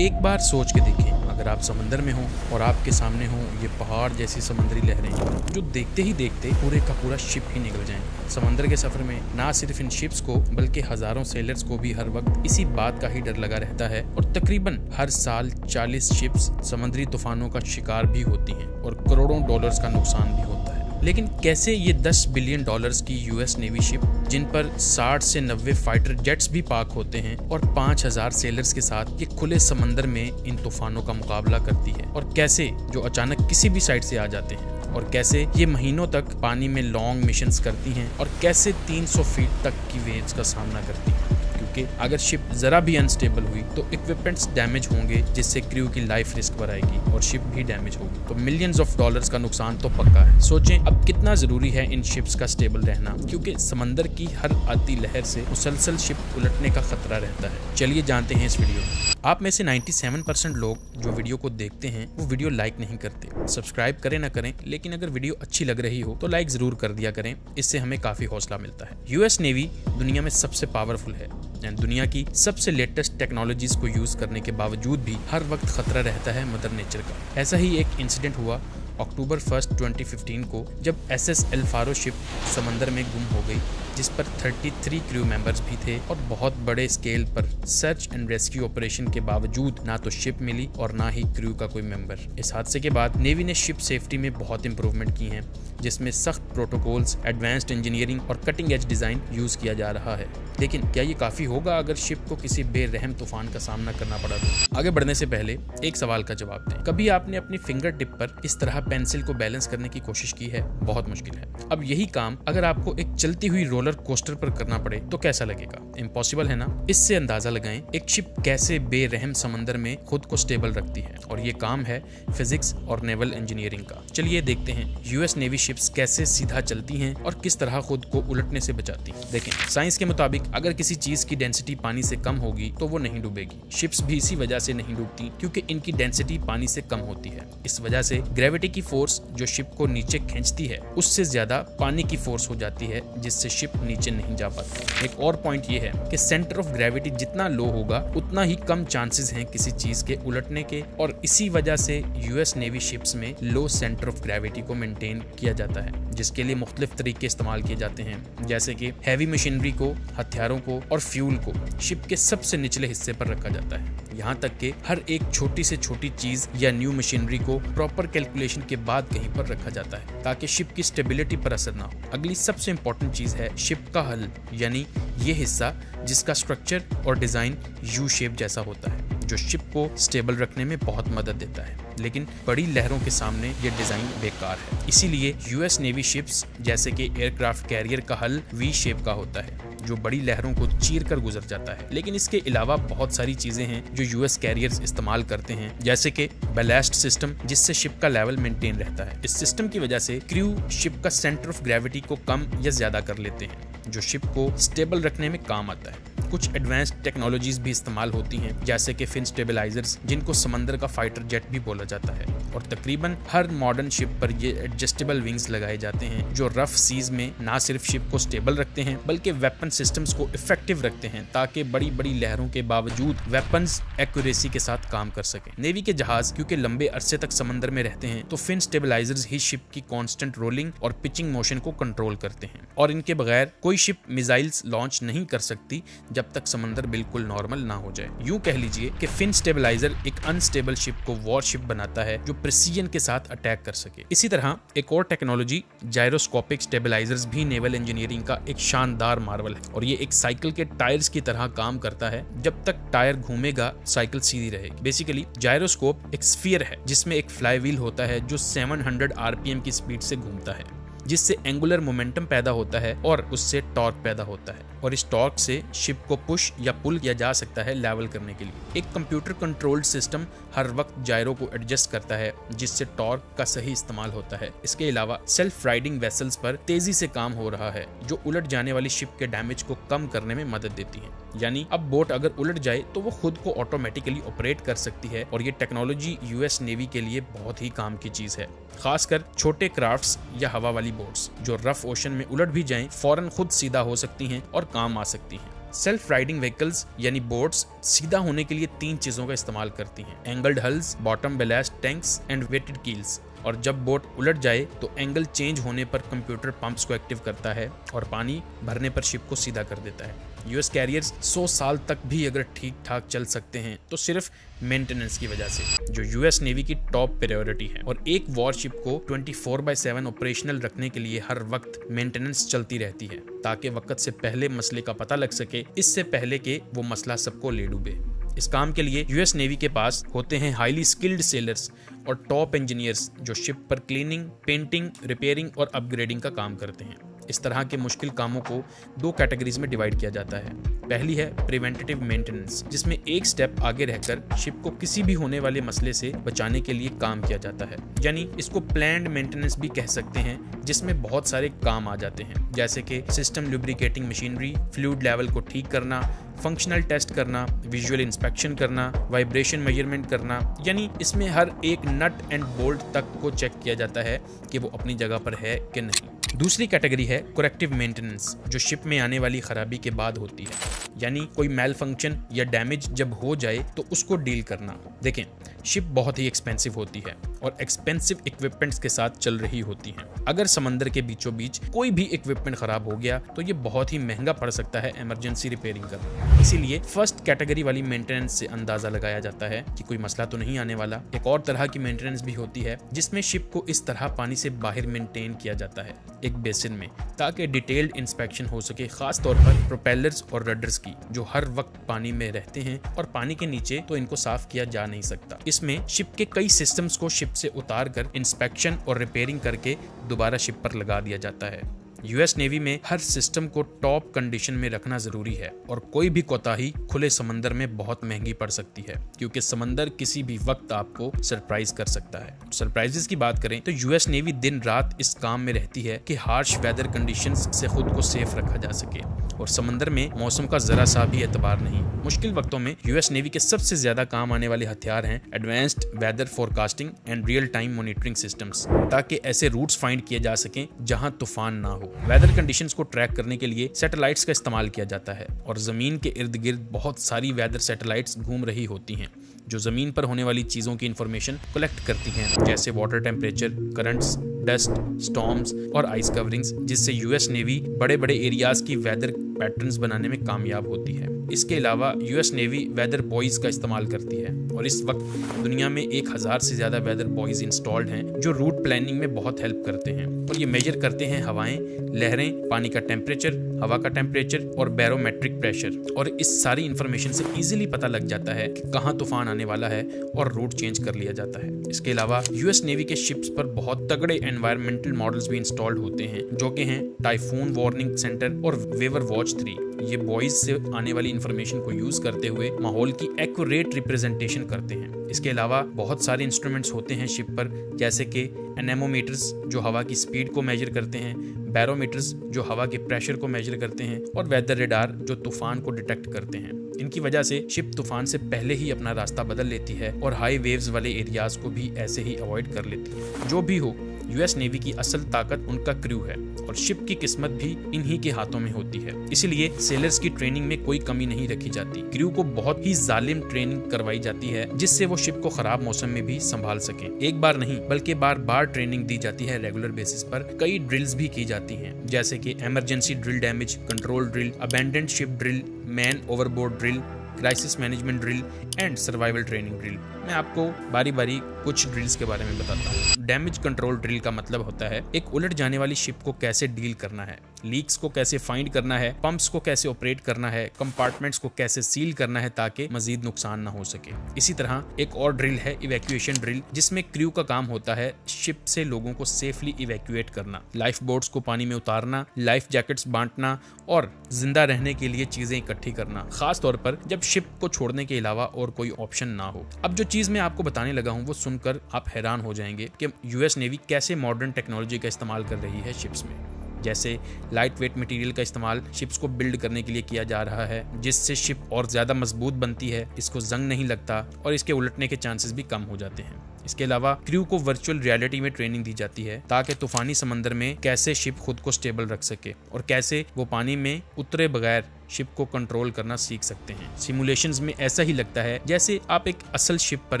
एक बार सोच के देखें, अगर आप समंदर में हो और आपके सामने हो ये पहाड़ जैसी समुद्री लहरें जो देखते ही देखते पूरे का पूरा शिप ही निकल जाएं। समंदर के सफर में ना सिर्फ इन शिप्स को बल्कि हजारों सेलर्स को भी हर वक्त इसी बात का ही डर लगा रहता है और तकरीबन हर साल 40 शिप्स समुद्री तूफानों का शिकार भी होती हैं और करोड़ों डॉलर्स का नुकसान भी होता है। लेकिन कैसे ये 10 बिलियन डॉलर्स की यूएस नेवी शिप जिन पर 60 से 90 फाइटर जेट्स भी पार्क होते हैं और 5000 सेलर्स के साथ ये खुले समंदर में इन तूफानों का मुकाबला करती है, और कैसे जो अचानक किसी भी साइड से आ जाते हैं, और कैसे ये महीनों तक पानी में लॉन्ग मिशंस करती हैं, और कैसे 300 फीट तक की वेव्स का सामना करती हैं, क्योंकि अगर शिप जरा भी अनस्टेबल हुई तो इक्विपमेंट्स डैमेज होंगे जिससे क्रू की लाइफ रिस्क पर आएगी और शिप भी डैमेज होगी, तो मिलियंस ऑफ डॉलर्स का नुकसान तो पक्का है। सोचें अब कितना जरूरी है इन शिप्स का स्टेबल रहना, क्योंकि समंदर की हर आती लहर से मुसलसल शिप उलटने का खतरा रहता है। चलिए जानते हैं इस वीडियो में। आप में से 97% लोग जो वीडियो को देखते हैं वो वीडियो लाइक नहीं करते। सब्सक्राइब करें ना करें, लेकिन अगर वीडियो अच्छी लग रही हो तो लाइक जरूर कर दिया करें, इससे हमें काफी हौसला मिलता है। यूएस नेवी दुनिया में सबसे पावरफुल है। दुनिया की सबसे लेटेस्ट टेक्नोलॉजीज को यूज करने के बावजूद भी हर वक्त खतरा रहता है मदर नेचर का। ऐसा ही एक इंसिडेंट हुआ अक्टूबर 1, 2015 को, जब एसएस एल फारो शिप समंदर में गुम हो गई, जिस पर 33 क्रू मेंबर्स भी थे, और बहुत बड़े स्केल पर सर्च एंड रेस्क्यू ऑपरेशन के बावजूद ना तो शिप मिली और ना ही क्रू का कोई मेंबर। इस हादसे के बाद नेवी ने शिप सेफ्टी में बहुत इंप्रूवमेंट की हैं, जिसमें सख्त प्रोटोकॉल्स, एडवांस्ड इंजीनियरिंग और कटिंग एज डिजाइन यूज किया जा रहा है। लेकिन क्या ये काफी होगा अगर शिप को किसी बेरहम तूफान का सामना करना पड़ा तो? आगे बढ़ने से पहले एक सवाल का जवाब दें। कभी आपने अपनी फिंगर टिप पर इस तरह पेंसिल को बैलेंस करने की कोशिश की है? बहुत मुश्किल है। अब यही काम अगर आपको एक चलती हुई रोलर कोस्टर पर करना पड़े तो कैसा लगेगा? इम्पॉसिबल है ना? इससे अंदाजा लगाएं एक शिप कैसे बेरहम समंदर में खुद को स्टेबल रखती है, और ये काम है फिजिक्स और नेवल इंजीनियरिंग का। चलिए देखते हैं यूएस नेवी शिप्स कैसे सीधा चलती हैं और किस तरह खुद को उलटने से बचाती हैं। देखें, साइंस के मुताबिक अगर किसी चीज की डेंसिटी पानी से कम होगी तो वो नहीं डूबेगी। शिप्स भी इसी वजह से नहीं डूबती क्योंकि इनकी डेंसिटी पानी से कम होती है। इस वजह से ग्रेविटी की फोर्स जो शिप को नीचे खींचती है उससे ज्यादा पानी की फोर्स हो जाती है, जिससे शिप नीचे नहीं जा पाती। एक और पॉइंट ये है कि सेंटर ऑफ ग्रेविटी जितना लो होगा उतना ही कम चांसेस हैं किसी चीज के उलटने के, और इसी वजह से यूएस नेवी शिप्स में लो सेंटर ऑफ ग्रेविटी को मेंटेन किया जाता है, जिसके लिए मुख्तलिफ तरीके इस्तेमाल किए जाते हैं, जैसे कि हैवी मशीनरी को, हथियारों को और फ्यूल को शिप के सबसे निचले हिस्से पर रखा जाता है। यहाँ तक कि हर एक छोटी से छोटी चीज या न्यू मशीनरी को प्रॉपर कैलकुलेशन के बाद कहीं पर रखा जाता है ताकि शिप की स्टेबिलिटी पर असर ना हो। अगली सबसे इंपॉर्टेंट चीज है शिप का हल, यानी ये हिस्सा जिसका स्ट्रक्चर और डिजाइन यू शेप जैसा होता है, जो शिप को स्टेबल रखने में बहुत मदद देता है। लेकिन बड़ी लहरों के सामने ये डिजाइन बेकार है। इसीलिए यूएस नेवी शिप्स जैसे कि एयरक्राफ्ट कैरियर का हल वी शेप का होता है, जो बड़ी लहरों को चीर कर गुजर जाता है। लेकिन इसके अलावा बहुत सारी चीजें हैं जो यूएस कैरियर्स इस्तेमाल करते हैं, जैसे कि बैलेस्ट सिस्टम, जिससे शिप का लेवल मेंटेन रहता है। इस सिस्टम की वजह से क्रू शिप का सेंटर ऑफ ग्रेविटी को कम या ज्यादा कर लेते हैं, जो शिप को स्टेबल रखने में काम आता है। कुछ एडवांस्ड टेक्नोलॉजीज भी इस्तेमाल होती हैं, जैसे कि फिन स्टेबलाइजर्स, जिनको समंदर का फाइटर जेट भी बोला जाता है, और तकरीबन हर मॉडर्न शिप पर ये एडजस्टेबल विंग्स लगाए जाते हैं जो रफ सीज में ना सिर्फ शिप को स्टेबल रखते हैं बल्कि वेपन सिस्टम्स को इफेक्टिव रखते हैं, ताकि बड़ी बड़ी लहरों के बावजूद वेपन्स एक्यूरेसी के साथ काम कर सकें। नेवी के जहाज क्योंकि लंबे अरसे तक समंदर में रहते हैं, तो फिन स्टेबलाइजर्स ही शिप की कांस्टेंट रोलिंग और पिचिंग मोशन को कंट्रोल करते हैं, और इनके बगैर कोई शिप मिसाइल्स लॉन्च नहीं कर सकती जब तक समंदर बिल्कुल नॉर्मल ना हो जाए। यूं कह लीजिए कि फिन स्टेबलाइजर एक अनस्टेबल शिप को वॉरशिप बनाता है जो प्रिसीजन के साथ अटैक कर सके। इसी तरह एक और टेक्नोलॉजी जायरोस्कोपिक स्टेबलाइजर्स भी नेवल इंजीनियरिंग का एक शानदार मार्वल है, और ये एक साइकिल के टायर्स की तरह काम करता है। जब तक टायर घूमेगा साइकिल सीधी रहेगी। बेसिकली जायरोस्कोप एक स्फीयर है जिसमें एक फ्लाई व्हील होता है जो 700 आरपीएम की स्पीड से घूमता है, जिससे एंगुलर मोमेंटम पैदा होता है और उससे टॉर्क पैदा होता है, और इस टॉर्क से शिप को पुश या पुल किया जा सकता है लेवल करने के लिए। एक कंप्यूटर कंट्रोल्ड सिस्टम हर वक्त जायरो को एडजस्ट करता है, जिससे टॉर्क का सही इस्तेमाल होता है। इसके अलावा सेल्फ राइडिंग वेसल्स पर तेजी से काम हो रहा है, जो उलट जाने वाली शिप के डैमेज को कम करने में मदद देती है। यानी अब बोट अगर उलट जाए तो वो खुद को ऑटोमेटिकली ऑपरेट कर सकती है, और ये टेक्नोलॉजी यूएस नेवी के लिए बहुत ही काम की चीज है, खासकर छोटे क्राफ्ट्स या हवा वाली बोट्स जो रफ ओशन में उलट भी जाएं फौरन खुद सीधा हो सकती हैं और काम आ सकती हैं। सेल्फ राइडिंग व्हीकल्स यानी बोट्स सीधा होने के लिए 3 चीजों का इस्तेमाल करती हैं: angled hulls, bottom ballast tanks and weighted keels. और जब बोट उलट जाए तो एंगल चेंज होने पर कंप्यूटर पंप्स को एक्टिव करता है और पानी भरने पर शिप को सीधा कर देता है। यूएस कैरियर्स 100 साल तक भी अगर ठीक ठाक चल सकते हैं तो सिर्फ मेंटेनेंस की वजह से, जो यूएस नेवी की टॉप प्रायोरिटी है। और एक वॉरशिप को 24/7 ऑपरेशनल रखने के लिए हर वक्त मेंटेनेंस चलती रहती है ताकि वक्त से पहले मसले का पता लग सके, इससे पहले कि वो मसला सबको ले डूबे। इस काम के लिए यूएस नेवी के पास होते हैं हाईली स्किल्ड सेलर्स और टॉप इंजीनियर्स जो शिप पर क्लीनिंग, पेंटिंग, रिपेयरिंग और अपग्रेडिंग का काम करते हैं। इस तरह के मुश्किल कामों को 2 कैटेगरीज में डिवाइड किया जाता है। पहली है प्रिवेंटिव मेंटेनेंस, जिसमें एक स्टेप आगे रहकर शिप को किसी भी होने वाले मसले से बचाने के लिए काम किया जाता है, यानी इसको प्लान्ड मेंटेनेंस भी कह सकते हैं, जिसमें बहुत सारे काम आ जाते हैं जैसे कि system lubricating machinery, fluid level को ठीक करना, फंक्शनल टेस्ट करना, विजुअल इंस्पेक्शन करना, वाइब्रेशन मेजरमेंट करना, यानी इसमें हर एक नट एंड बोल्ट तक को चेक किया जाता है कि वो अपनी जगह पर है कि नहीं। दूसरी कैटेगरी है करेक्टिव मेंटेनेंस, जो शिप में आने वाली खराबी के बाद होती है, यानी कोई मेल फंक्शन या डैमेज जब हो जाए तो उसको डील करना। देखें, शिप बहुत ही एक्सपेंसिव होती है और एक्सपेंसिव इक्विपमेंट्स के साथ चल रही होती हैं। अगर समंदर के बीचों बीच कोई भी इक्विपमेंट खराब हो गया तो ये बहुत ही महंगा पड़ सकता है इमरजेंसी रिपेयरिंग करना। इसीलिए फर्स्ट कैटेगरी वाली मेंटेनेंस से अंदाजा लगाया जाता है कि कोई मसला तो नहीं आने वाला। एक और तरह की मेंटेनेंस भी होती है जिसमें शिप को इस तरह पानी से बाहर मेंटेन किया जाता है एक बेसिन में, ताकि डिटेल्ड इंस्पेक्शन हो सके, खास तौर पर प्रोपेलर्स और रडर्स की, जो हर वक्त पानी में रहते हैं और पानी के नीचे तो इनको साफ किया जा नहीं सकता। इसमें शिप के कई सिस्टम्स को शिप से उतार कर इंस्पेक्शन और रिपेयरिंग करके दोबारा शिप पर लगा दिया जाता है। यूएस नेवी में हर सिस्टम को टॉप कंडीशन में रखना जरूरी है और कोई भी कोताही खुले समंदर में बहुत महंगी पड़ सकती है, क्योंकि समंदर किसी भी वक्त आपको सरप्राइज कर सकता है। सरप्राइजेस की बात करें तो यूएस नेवी दिन रात इस काम में रहती है कि हार्श वेदर कंडीशंस से खुद को सेफ रखा जा सके, और समंदर में मौसम का जरा सा भी एतबार नहीं। मुश्किल वक्तों में यूएस नेवी के सबसे ज्यादा काम आने वाले हथियार हैं advanced weather forecasting and real time monitoring systems, ताकि ऐसे रूट्स फाइंड किए जा सकें जहां तूफान ना हो। वेदर कंडीशंस को ट्रैक करने के लिए सैटेलाइट्स का इस्तेमाल किया जाता है और जमीन के इर्द गिर्द बहुत सारी वेदर सैटेलाइट्स घूम रही होती हैं जो जमीन पर होने वाली चीजों की इंफॉर्मेशन कलेक्ट करती हैं, जैसे water temperature, currents, dust, storms और आइस कवरिंग्स, जिससे यूएस नेवी बड़े बड़े एरियाज की वेदर पैटर्न्स बनाने में कामयाब होती है। इसके अलावा यूएस नेवी वेदर बॉयज का इस्तेमाल करती है और इस वक्त दुनिया में 1000 से ज्यादा वेदर बॉयज इंस्टॉल्ड हैं जो रूट प्लानिंग में बहुत हेल्प करते हैं और ये मेजर करते हैं हवाएं, लहरें, पानी का टेम्परेचर, हवा का टेम्परेचर और बैरोमेट्रिक प्रेशर, और इस सारी इंफॉर्मेशन से इजीली पता लग जाता है कि कहाँ तूफान आने वाला है और रूट चेंज कर लिया जाता है। इसके अलावा यूएस नेवी के शिप्स पर बहुत तगड़े एनवायरमेंटल मॉडल्स भी इंस्टॉल्ड होते हैं जो कि हैं टाइफून वार्निंग सेंटर और वेवर वॉच 3। ये बॉयज से आने वाली इंफॉर्मेशन को यूज करते हुए माहौल की एक्यूरेट रिप्रेजेंटेशन करते हैं। इसके अलावा बहुत सारे इंस्ट्रूमेंट्स होते हैं शिप पर, जैसे कि एनेमोमीटर्स जो हवा की स्पीड को मेजर करते हैं, बैरोमीटर्स जो हवा के प्रेशर को मेजर करते हैं, और वेदर रेडार जो तूफान को डिटेक्ट करते हैं। इनकी वजह से शिप तूफान से पहले ही अपना रास्ता बदल लेती है और हाई वेव्स वाले एरियाज को भी ऐसे ही अवॉइड कर लेती है। जो भी हो, यूएस नेवी की असल ताकत उनका क्रू है और शिप की किस्मत भी इन्हीं के हाथों में होती है। इसलिए सेलर्स की ट्रेनिंग में कोई कमी नहीं रखी जाती। क्रू को बहुत ही जालिम ट्रेनिंग करवाई जाती है जिससे वो शिप को खराब मौसम में भी संभाल सके। एक बार नहीं बल्कि बार बार ट्रेनिंग दी जाती है। रेगुलर बेसिस पर कई ड्रिल्स भी की जाती हैं, जैसे कि emergency drill, damage control drill, abandoned ship drill, man overboard drill, crisis management drill and survival training drill. मैं आपको बारी बारी कुछ ड्रिल्स के बारे में बताता हूँ। डैमेज कंट्रोल ड्रिल का मतलब होता है एक उलट जाने वाली शिप को कैसे डील करना है, लीक्स को कैसे फाइंड करना है, पंप्स को कैसे ऑपरेट करना है, कंपार्टमेंट्स को कैसे सील करना है ताकि मजीद नुकसान ना हो सके। इसी तरह एक और ड्रिल है इवैक्यूएशन ड्रिल, जिसमें क्रू का काम होता है शिप से लोगों को सेफली इवैक्यूएट करना, लाइफ बोट्स को पानी में उतारना, लाइफ जैकेट्स बांटना और जिंदा रहने के लिए चीजें इकट्ठी करना, खास तौर पर जब शिप को छोड़ने के अलावा और कोई ऑप्शन ना हो। अब जो चीज मैं आपको बताने लगा हूँ वो सुनकर आप हैरान हो जाएंगे कि यूएस नेवी कैसे मॉडर्न टेक्नोलॉजी का इस्तेमाल कर रही है शिप्स में। जैसे लाइट वेट मटेरियल का इस्तेमाल शिप्स को बिल्ड करने के लिए किया जा रहा है, जिससे शिप और ज्यादा मजबूत बनती है, इसको जंग नहीं लगता और इसके उलटने के चांसेस भी कम हो जाते हैं। इसके अलावा क्रू को वर्चुअल रियलिटी में ट्रेनिंग दी जाती है ताकि तूफानी समंदर में कैसे शिप खुद को स्टेबल रख सके और कैसे वो पानी में उतरे बगैर शिप को कंट्रोल करना सीख सकते हैं। सिमुलेशंस में ऐसा ही लगता है जैसे आप एक असल शिप पर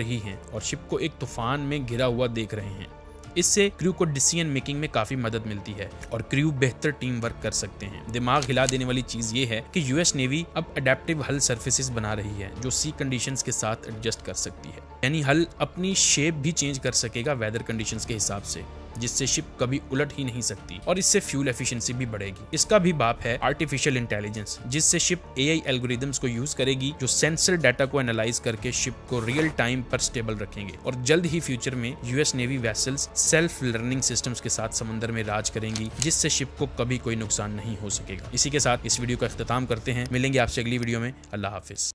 ही हैं और शिप को एक तूफान में घिरा हुआ देख रहे हैं। इससे क्रू को डिसीजन मेकिंग में काफी मदद मिलती है और क्रू बेहतर टीम वर्क कर सकते हैं। दिमाग हिला देने वाली चीज ये है कि यूएस नेवी अब अडेप्टिव हल सर्फेसिस बना रही है जो सी कंडीशंस के साथ एडजस्ट कर सकती है, यानी हल अपनी शेप भी चेंज कर सकेगा वेदर कंडीशंस के हिसाब से, जिससे शिप कभी उलट ही नहीं सकती और इससे फ्यूल एफिशिएंसी भी बढ़ेगी। इसका भी बाप है आर्टिफिशियल इंटेलिजेंस, जिससे शिप एआई एल्गोरिदम्स को यूज करेगी जो सेंसर डाटा को एनालाइज करके शिप को रियल टाइम पर स्टेबल रखेंगे। और जल्द ही फ्यूचर में US navy vessels self learning systems के साथ समंदर में राज करेंगी, जिससे शिप को कभी कोई नुकसान नहीं हो सकेगा। इसी के साथ इस वीडियो का इख्तिताम करते हैं। मिलेंगे आपसे अगली वीडियो में। अल्लाह हाफिज।